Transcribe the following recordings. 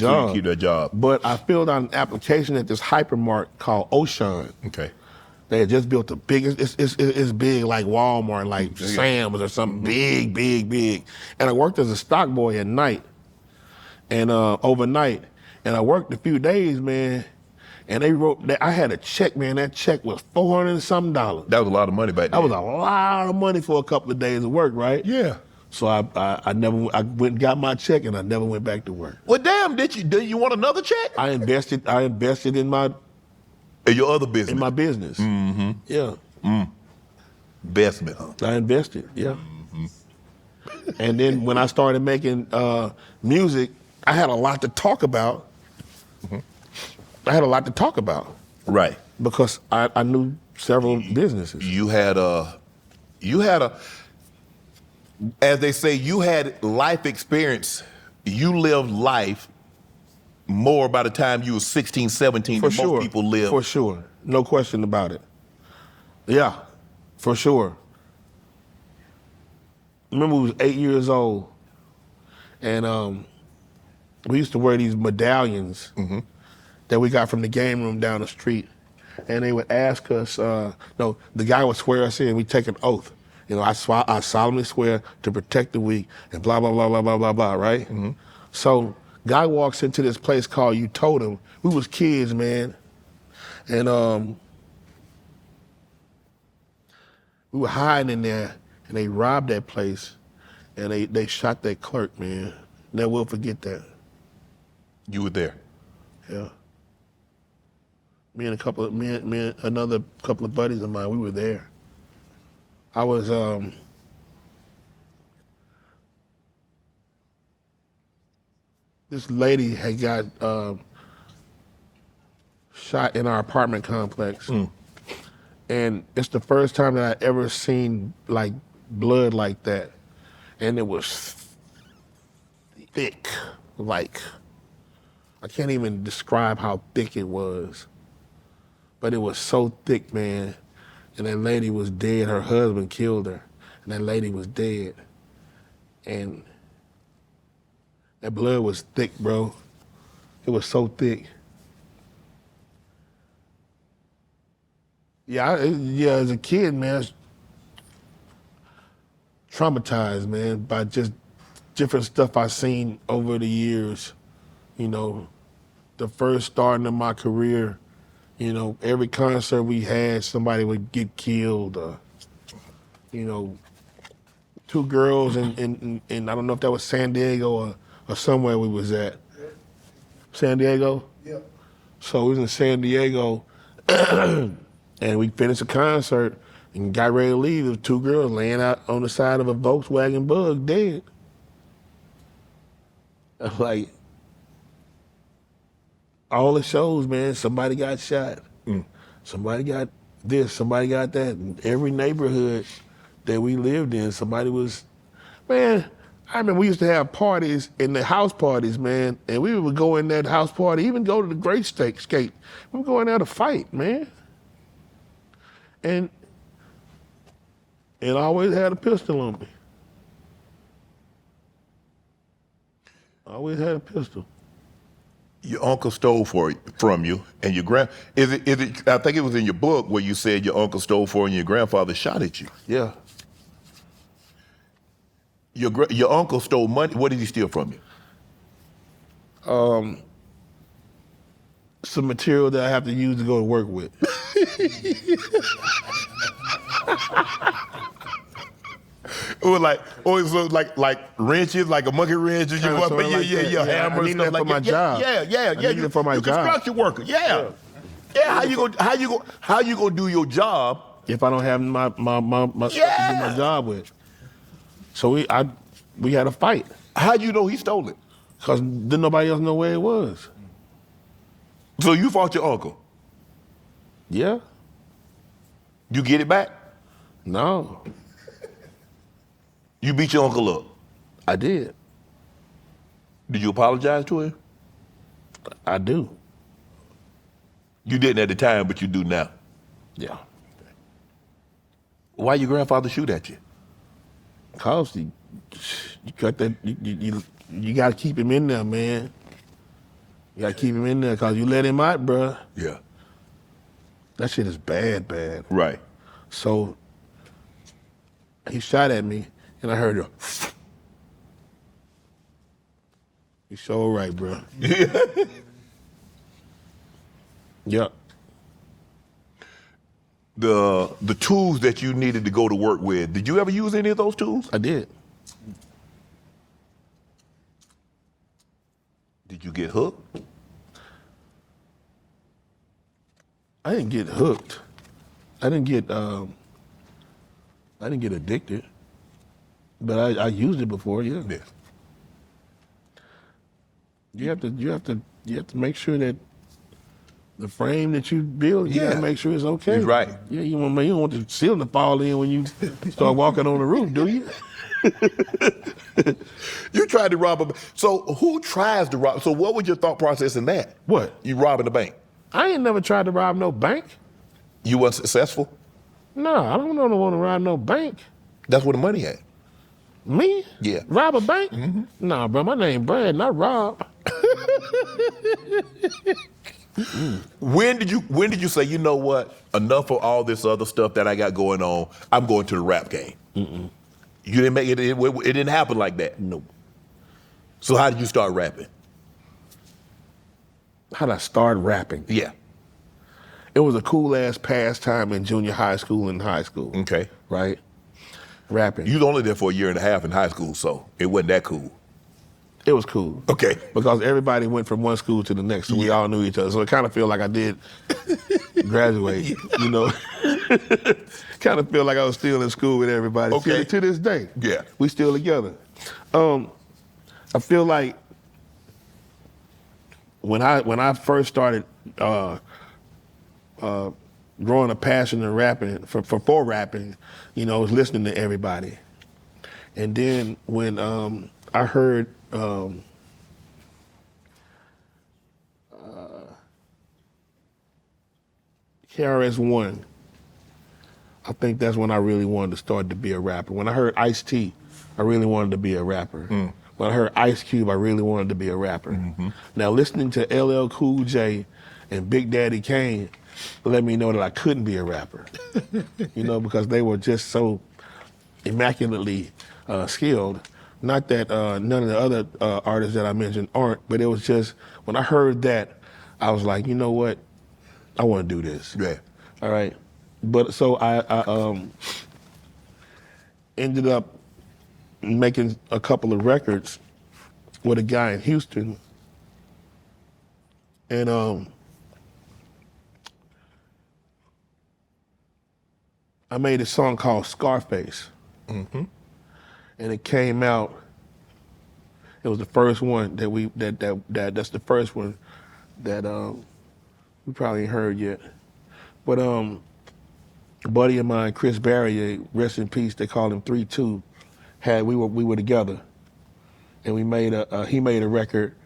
So you job. keep that job. But I filled out an application at this hypermart called Ocean. Okay. They had just built the biggest, it's big like Walmart, like Sam's or something, big. And I worked as a stock boy at night and overnight. And I worked a few days, man, and they wrote that I had a check, man. That check was $400 and something. That was a lot of money back then. That was a lot of money for a couple of days of work, right? Yeah. So I went and got my check and I never went back to work. Well, damn, did you want another check? I invested in my In your other business? in my business. Mm-hmm. Yeah. Investment, huh? I invested, yeah. And then when I started making music, I had a lot to talk about. I had a lot to talk about. Right. Because I knew several businesses. You had a, as they say, you had life experience. You lived life more by the time you were 16, 17 For than sure. most people live. For sure. No question about it. Yeah, for sure. Remember, we was 8 years old, and we used to wear these medallions that we got from the game room down the street. And they would ask us, no, the guy would swear us in, we'd take an oath. You know, I solemnly swear to protect the weak and blah, blah, blah, blah, blah, blah, blah, right? So guy walks into this place called You Told Him. We was kids, man. And we were hiding in there, and they robbed that place, and they shot that clerk, man. Never will forget that. You were there. Yeah. Me and another couple of buddies of mine, we were there. I was this lady had got shot in our apartment complex. And it's the first time that I ever seen like blood like that. And it was thick, like, I can't even describe how thick it was. But it was so thick, man. And that lady was dead. Her husband killed her. And that lady was dead. And that blood was thick, bro. It was so thick. Yeah, as a kid, man, I was traumatized, man, by just different stuff I seen over the years. You know, the first starting of my career, you know, every concert we had, somebody would get killed. You know, two girls in I don't know if that was San Diego or somewhere we was at. San Diego? Yep. So we was in San Diego, and we finished the concert and got ready to leave. There was two girls laying out on the side of a Volkswagen Bug, dead. I was like, all the shows, man, somebody got shot. Somebody got this, somebody got that. In every neighborhood that we lived in, somebody was, man, I remember we used to have parties in the house parties, man, and we would go in that house party, even go to the great skate. We would go in there to fight, man. And I always had a pistol on me. I always had a pistol. Your uncle stole from you, and your is it? I think it was in your book where you said your uncle stole from you and your grandfather shot at you. Yeah. Your uncle stole money. What did he steal from you? Some material that I have to use to go to work with. It was like wrenches, like a monkey wrench, and Kinda sorta like that. hammer. I and need stuff that like for my job. Yeah. I need it for my you job. construction worker. Yeah. How you gonna do your job If I don't have my stuff to do my job with. So we had a fight. How you know he stole it? Because didn't nobody else know where it was. So you fought your uncle. Yeah? You get it back? No. You beat your uncle up. I did. Did you apologize to him? I do. You didn't at the time, but you do now. Yeah. Why your grandfather shoot at you? Cause you got that you got to keep him in there, man. You gotta keep him in there, cause you let him out, bruh. Yeah. That shit is bad. Right. So he shot at me, and I heard him. You sure right, bro. Yep. The tools that you needed to go to work with, did you ever use any of those tools? I did. Did you get hooked? I didn't get hooked. I didn't get addicted. But I used it before, yeah. Yeah. You have to make sure that the frame that you build, you gotta make sure it's okay. That's right. Yeah, you don't want the ceiling to fall in when you start walking on the roof, do you? You tried to rob a bank. So who tries to rob? So what was your thought process in that? What? You robbing the bank. I ain't never tried to rob no bank. You weren't successful? No, I don't want to rob no bank. That's where the money at. Me? Yeah. Rob a bank? Mm-hmm. Nah, bro, my name Brad, not Rob. When did you say, you know what? Enough of all this other stuff that I got going on. I'm going to the rap game. Mm-mm. You didn't make it. It didn't happen like that. Nope. So how did you start rapping? How did I start rapping? Yeah. It was a cool ass pastime in junior high school and high school. Okay. Right? Rapping. You was only there for a year and a half in high school, so it wasn't that cool. It was cool. Okay. Because everybody went from one school to the next, so we all knew each other. So it kind of feel like I did graduate, you know. Kind of feel like I was still in school with everybody. Okay. To this day. Yeah. We still together. I feel like when I first started growing a passion in rapping, for rapping, you know, I was listening to everybody. And then when I heard KRS-One, I think that's when I really wanted to start to be a rapper. When I heard Ice-T, I really wanted to be a rapper. When I heard Ice Cube, I really wanted to be a rapper. Mm-hmm. Now listening to LL Cool J and Big Daddy Kane let me know that I couldn't be a rapper. You know, because they were just so immaculately skilled. Not that none of the other artists that I mentioned aren't, but it was just, when I heard that, I was like, you know what? I want to do this. Yeah. All right. But so I ended up making a couple of records with a guy in Houston. And I made a song called Scarface. Mm-hmm. And it came out, it was the first one that's the first one that we probably ain't heard yet. But a buddy of mine, Chris Barrier, rest in peace, they called him 3-2, we were together. And we made he made a record,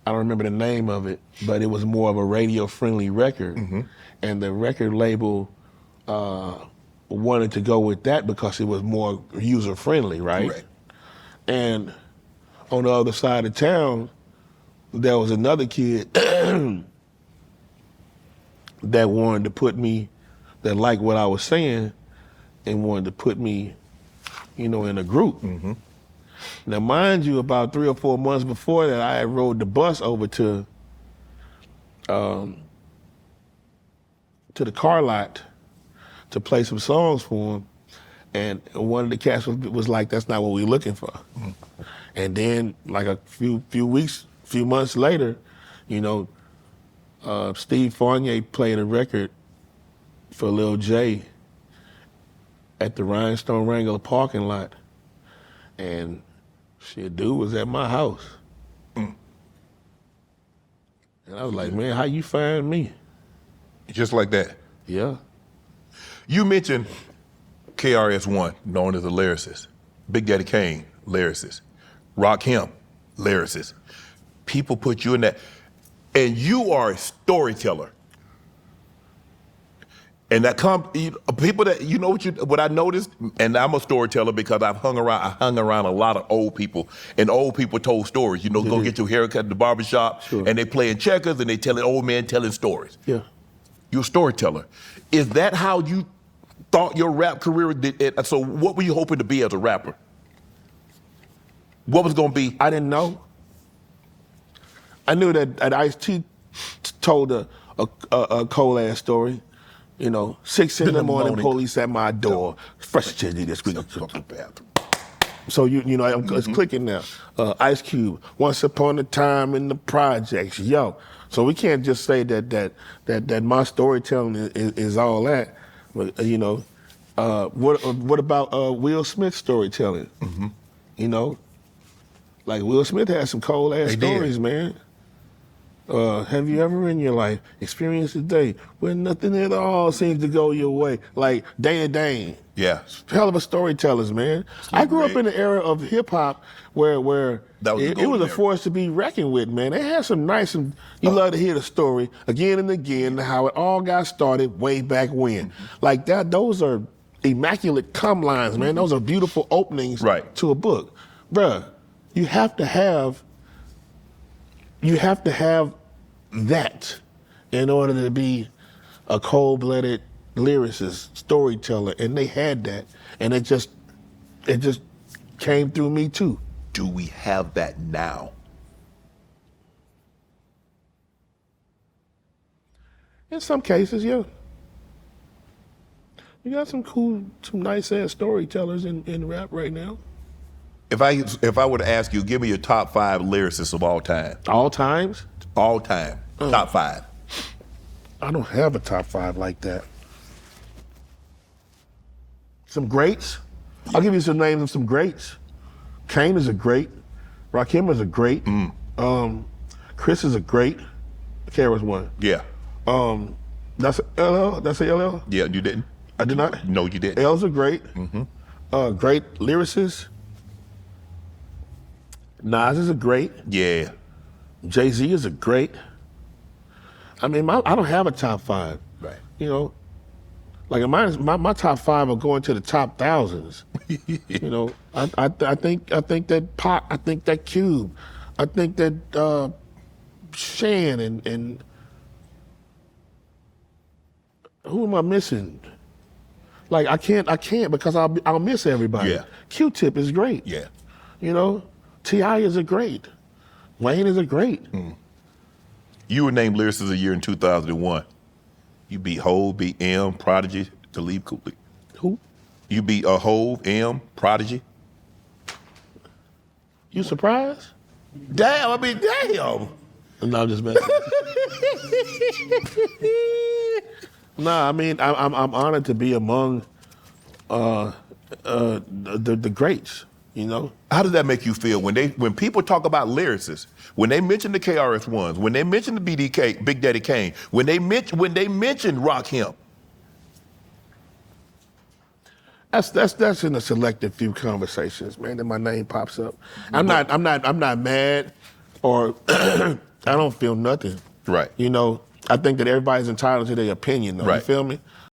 I don't remember the name of it, but it was more of a radio-friendly record. Mm-hmm. And the record label wanted to go with that because it was more user-friendly, right? And on the other side of town, there was another kid that wanted to put me, that liked what I was saying and wanted to put me, you know, in a group. Mm-hmm. Now, mind you, about 3 or 4 months before that, I had rode the bus over to the car lot to play some songs for him. And one of the cats was like, that's not what we're looking for. Mm-hmm. And then, like a few months later, you know, Steve Fournier played a record for Lil J at the Rhinestone Wrangler parking lot. And shit, dude was at my house. Mm. And I was like, man, how you find me? Just like that? Yeah. You mentioned KRS-One, known as a lyricist. Big Daddy Kane, lyricist. Rakim, lyricist. People put you in that. And you are a storyteller. And that people that what I noticed, and I'm a storyteller because I hung around a lot of old people, and old people told stories. Go get your haircut at the barbershop, and they playing checkers and they telling old men telling stories. Yeah. You're a storyteller. Is that how you thought your rap career did? So what were you hoping to be as a rapper? What was going to be? I didn't know. I knew that Ice-T told a cold ass story. 6 in the morning, police at my door. Fresh chili this week. So it's clicking now. Ice Cube, Once Upon a Time in the Projects. Yo, so we can't just say that my storytelling is all that. But what about Will Smith's storytelling? Mm-hmm. Like Will Smith had some cold ass stories, man. Have you ever in your life experienced a day when nothing at all seems to go your way? Like Dana Dane. Yeah. Hell of a storytellers, man. I grew up in the era of hip hop where it was a force to be reckoned with, man. They had some nice, you love to hear the story again and again, how it all got started way back when. Like that, those are immaculate come lines, man. Those are beautiful openings to a book. Bruh, you have to have that in order to be a cold-blooded lyricist, storyteller, and they had that, and it just came through me too. Do we have that now? In some cases, yeah. You got some nice ass storytellers in rap right now. If I were to ask you, give me your top 5 lyricists of all time. All times? All time. Top 5. I don't have a top 5 like that. Some greats? I'll give you some names of some greats. Kane is a great. Rakim is a great. Chris is a great. Kara's one. Yeah. That's LL? That's a LL? Yeah, you didn't? I did not? No, you didn't. L's a great. Mm-hmm. Great lyricist. Nas is a great. Yeah. Jay-Z is a great. I mean, I don't have a top 5. Right. Like my top 5 are going to the top thousands. I think that Pac, I think that Cube, I think that Shan and who am I missing? Like I can't because I'll miss everybody. Yeah. Q-Tip is great. Yeah. T.I. is a great. Wayne is a great. You were named Lyricist of the Year in 2001. You beat Hove, beat M, Prodigy, Talib Kweli. Who? You beat Hove, M, Prodigy. You surprised? Damn, I mean, damn. No, I'm just messing. Nah, I mean, I'm honored to be among the greats. How does that make you feel when people talk about lyricists, when they mention the KRS-Ones, when they mention the BDK, Big Daddy Kane, when they mention Rakim? That's in a selective few conversations, man, that my name pops up. I'm not mad or I don't feel nothing. Right. I think that everybody's entitled to their opinion, though. Right. You feel me?